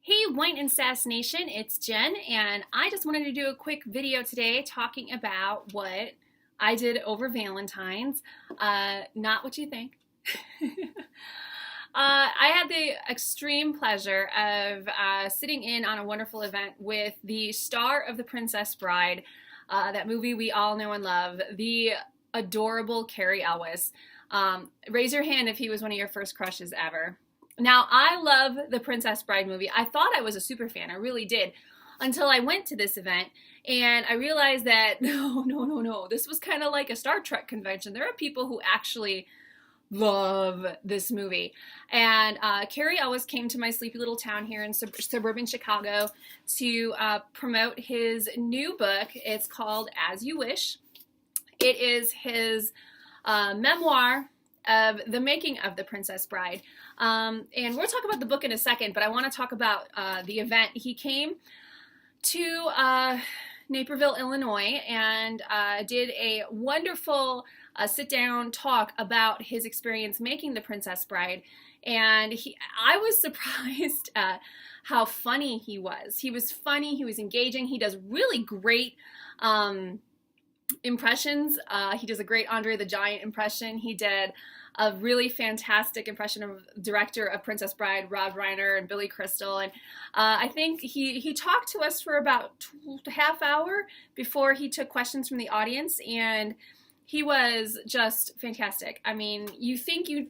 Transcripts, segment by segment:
Hey Wine Sass Nation, it's Jen, and I just wanted to do a quick video today talking about what I did over Valentine's. Not what you think. I had the extreme pleasure of sitting in on a wonderful event with the star of The Princess Bride, that movie we all know and love, the adorable Cary Elwes. Raise your hand if he was one of your first crushes ever. Now, I love the Princess Bride movie. I thought I was a super fan. I really did. Until I went to this event and I realized that no. This was kind of like a Star Trek convention. There are people who actually love this movie. And Cary Elwes came to my sleepy little town here in suburban Chicago to promote his new book. It's called As You Wish. It is his memoir of the making of The Princess Bride. And we'll talk about the book in a second, but I want to talk about the event. He came to Naperville, Illinois, and did a wonderful sit-down talk about his experience making The Princess Bride. And I was surprised at how funny he was. He was funny, he was engaging, he does really great impressions. He does a great Andre the Giant impression. He did a really fantastic impression of director of Princess Bride, Rob Reiner, and Billy Crystal. And I think he talked to us for about a half hour before he took questions from the audience, and he was just fantastic. I mean, you think you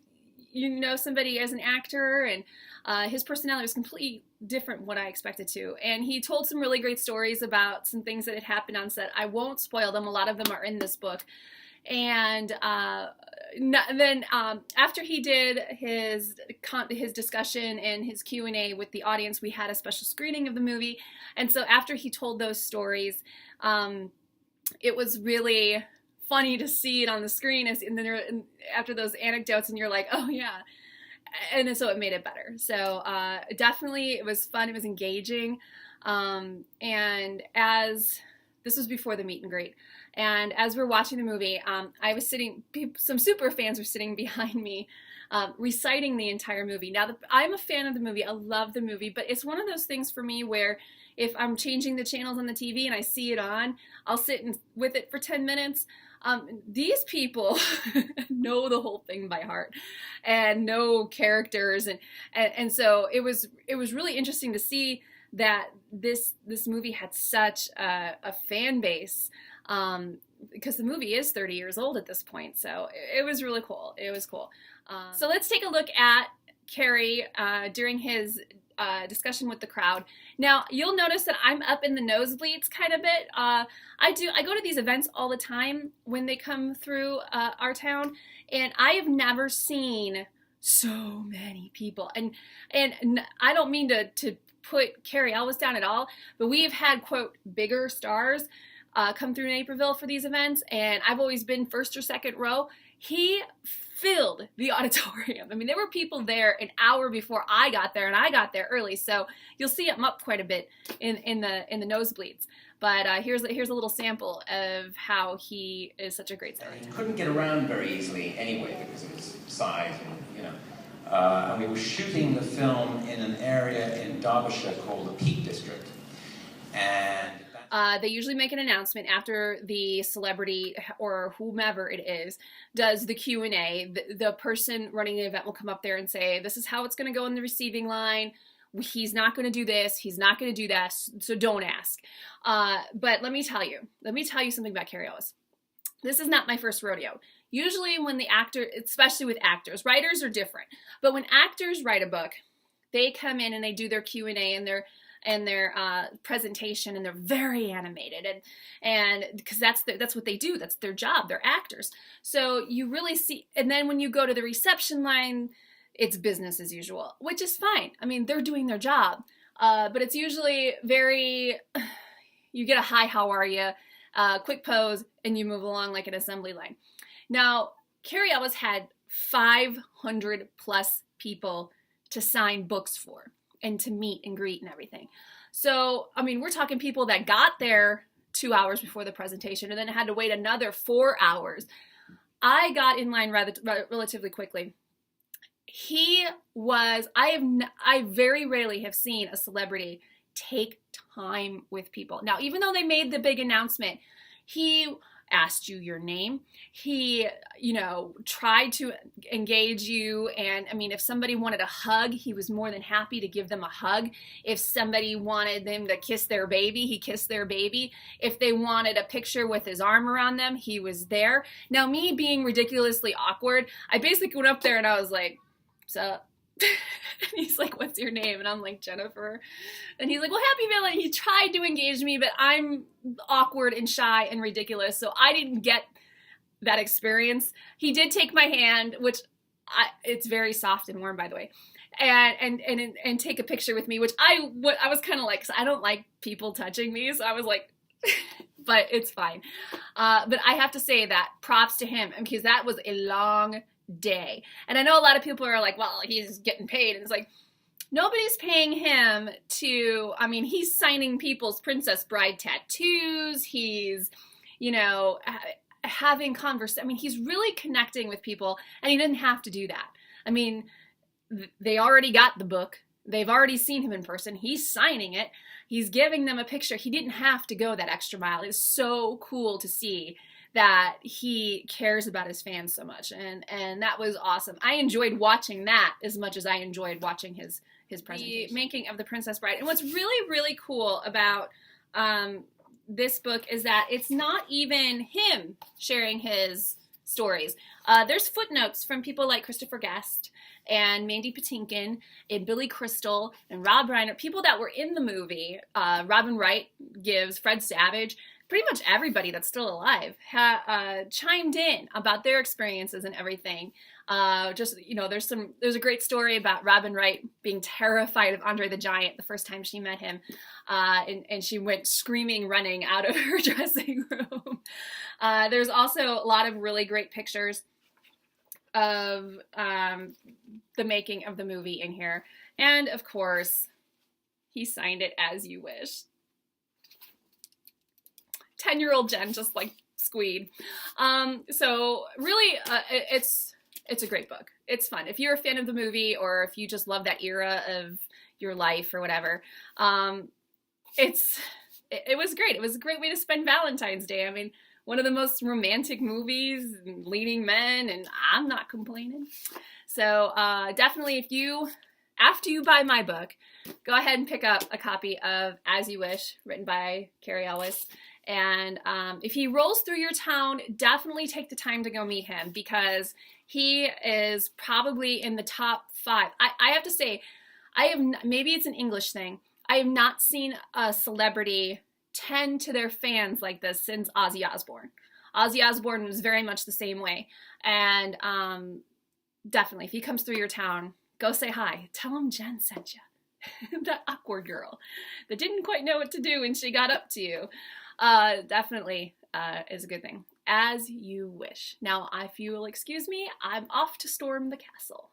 know somebody as an actor, and his personality was completely different what I expected to. And he told some really great stories about some things that had happened on set. I won't spoil them. A lot of them are in this book. And then after he did his discussion and his Q&A with the audience, we had a special screening of the movie. And so after he told those stories, it was really funny to see it on the screen, and then after those anecdotes, and you're like, oh yeah. And so it made it better. So definitely it was fun. It was engaging. And as this was before the meet and greet, and as we're watching the movie, I was sitting, some super fans were sitting behind me, reciting the entire movie. Now, I'm a fan of the movie. I love the movie, but it's one of those things for me where if I'm changing the channels on the TV and I see it on, I'll sit with it for 10 minutes. These people know the whole thing by heart and know characters, and so it was really interesting to see that this movie had such a fan base, because the movie is 30 years old at this point. So it was really cool. It was cool. So let's take a look at Cary during his discussion with the crowd. Now, you'll notice that I'm up in the nosebleeds kind of bit. I go to these events all the time when they come through our town, and I have never seen so many people. And I don't mean to put Cary Elwes down at all, but we have had, quote, bigger stars come through Naperville for these events, and I've always been first or second row. He filled the auditorium. I mean, there were people there an hour before I got there, and I got there early, so you'll see him up quite a bit in the nosebleeds. But here's a little sample of how he is such a great star. He couldn't get around very easily anyway because of his size, and we were shooting the film in an area in Derbyshire called the Peak District, and they usually make an announcement after the celebrity or whomever it is does the Q&A. The person running the event will come up there and say, this is how it's going to go in the receiving line. He's not going to do this. He's not going to do that. So don't ask. But let me tell you something about Cary Elwes. This is not my first rodeo. Usually when the actor, especially with actors, writers are different. But when actors write a book, they come in and they do their Q&A and their presentation, and they're very animated, and because that's what they do. That's their job. They're actors. So you really see, and then when you go to the reception line, it's business as usual, which is fine. I mean, they're doing their job, but it's usually very, you get a hi, how are you, quick pose, and you move along like an assembly line. Now, Cary Elwes had 500 plus people to sign books for, and to meet and greet and everything. So, I mean, we're talking people that got there 2 hours before the presentation and then had to wait another 4 hours. I got in line relatively quickly. he was, I very rarely have seen a celebrity take time with people. Now, even though they made the big announcement, he asked you your name. He, tried to engage you. And I mean, if somebody wanted a hug, he was more than happy to give them a hug. If somebody wanted them to kiss their baby, he kissed their baby. If they wanted a picture with his arm around them, he was there. Now, me being ridiculously awkward, I basically went up there and I was like, "Sup?" And he's like, "What's your name?" And I'm like, "Jennifer." And he's like, "Well, happy Valentine." He tried to engage me, but I'm awkward and shy and ridiculous, so I didn't get that experience. He did take my hand, which it's very soft and warm, by the way, and take a picture with me, which I was kind of like, because I don't like people touching me, so I was like, but it's fine. But I have to say that props to him, because that was a long day. And I know a lot of people are like, well, he's getting paid. And it's like, nobody's paying him to, I mean, he's signing people's Princess Bride tattoos. He's, having conversation. I mean, he's really connecting with people, and he didn't have to do that. I mean, they already got the book. They've already seen him in person. He's signing it. He's giving them a picture. He didn't have to go that extra mile. It's so cool to see that he cares about his fans so much, and that was awesome. I enjoyed watching that as much as I enjoyed watching his presentation. The making of the Princess Bride. And what's really, really cool about this book is that it's not even him sharing his stories. There's footnotes from people like Christopher Guest and Mandy Patinkin and Billy Crystal and Rob Reiner, people that were in the movie. Robin Wright gives Fred Savage, pretty much everybody that's still alive chimed in about their experiences and everything. There's a great story about Robin Wright being terrified of Andre the Giant the first time she met him, and she went screaming, running out of her dressing room. There's also a lot of really great pictures of the making of the movie in here, and of course, he signed it "As You Wish." 10-year-old Jenn just like squeed. So really, it's a great book. It's fun. If you're a fan of the movie, or if you just love that era of your life or whatever, it was great. It was a great way to spend Valentine's Day. I mean, one of the most romantic movies, leading men, and I'm not complaining. So definitely, after you buy my book, go ahead and pick up a copy of As You Wish, written by Cary Elwes. And if he rolls through your town, definitely take the time to go meet him, because he is probably in the top 5. I have to say, maybe it's an English thing, I have not seen a celebrity tend to their fans like this since Ozzy Osbourne. Ozzy Osbourne was very much the same way. And definitely, if he comes through your town, go say hi. Tell him Jenn sent you. That awkward girl that didn't quite know what to do when she got up to you. Definitely is a good thing. As You Wish. Now, if you will excuse me, I'm off to storm the castle.